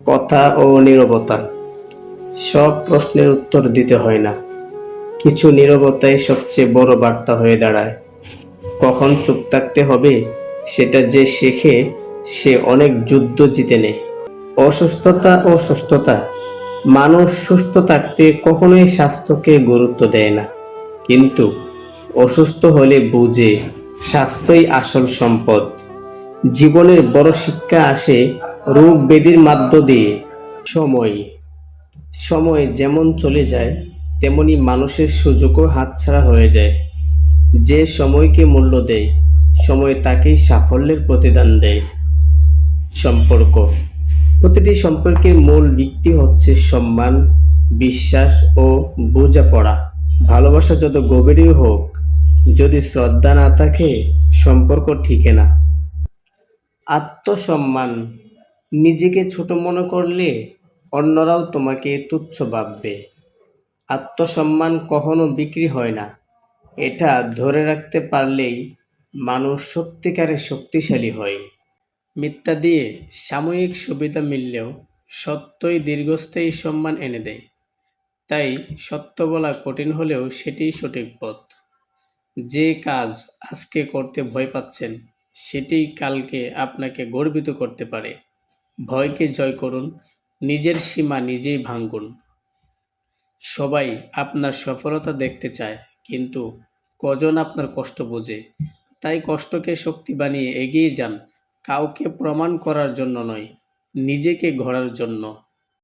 কথা ও নীরবতা। সব প্রশ্নের উত্তর দিতে হয় না, কিছু নীরবতাই সবচেয়ে বড় বার্তা হয়ে দাঁড়ায়। কখন চুপ থাকতে হবে সেটা যে শেখে সে অনেক যুদ্ধ জিতে নেয়। অসুস্থতা ও সুস্থতা। মানুষ সুস্থ থাকতে কখনোই স্বাস্থ্যকে গুরুত্ব দেয় না, কিন্তু অসুস্থ হলে বুঝে স্বাস্থ্যই আসল সম্পদ। জীবনের বড় শিক্ষা আসে রোগ ব্যাধির মধ্য দিয়ে। সময় সময় যেমন চলে যায়, তেমনি মানুষের সুযোগও হাতছাড়া হয়ে যায়। যে সময়কে মূল্য দেয়, সময় তাকেই সাফল্যের প্রতিদান দেয়। সম্পর্ক। প্রতিটি সম্পর্কের মূল ভিত্তি হচ্ছে সম্মান, বিশ্বাস ও বোঝাপড়া। ভালোবাসা যত গভীরই হোক, যদি শ্রদ্ধা না থাকে, সম্পর্ক টিকে না। আত্মসম্মান। নিজেকে ছোট মনে করলে অন্যরাও তোমাকে তুচ্ছ ভাববে। আত্মসম্মান কখনো বিক্রি হয় না, এটা ধরে রাখতে পারলেই মানুষ সত্যিকারের শক্তিশালী হয়। মিথ্যা দিয়ে সাময়িক সুবিধা মিললেও সত্যই দীর্ঘস্থায়ী সম্মান এনে দেয়। তাই সত্য বলা কঠিন হলেও সেটিই সঠিক পথ। যে কাজ আজকে করতে ভয় পাচ্ছেন, সেটিই কালকে আপনাকে গর্বিত করতে পারে। ভয়কে জয় করুন, নিজের সীমা নিজেই ভাঙুন। সবাই আপনার সফলতা দেখতে চায়, কিন্তু কজন আপনার কষ্ট বোঝে। তাই কষ্টকে শক্তি বানিয়ে এগিয়ে যান, কাউকে প্রমাণ করার জন্য নয়, নিজেকে গড়ার জন্য।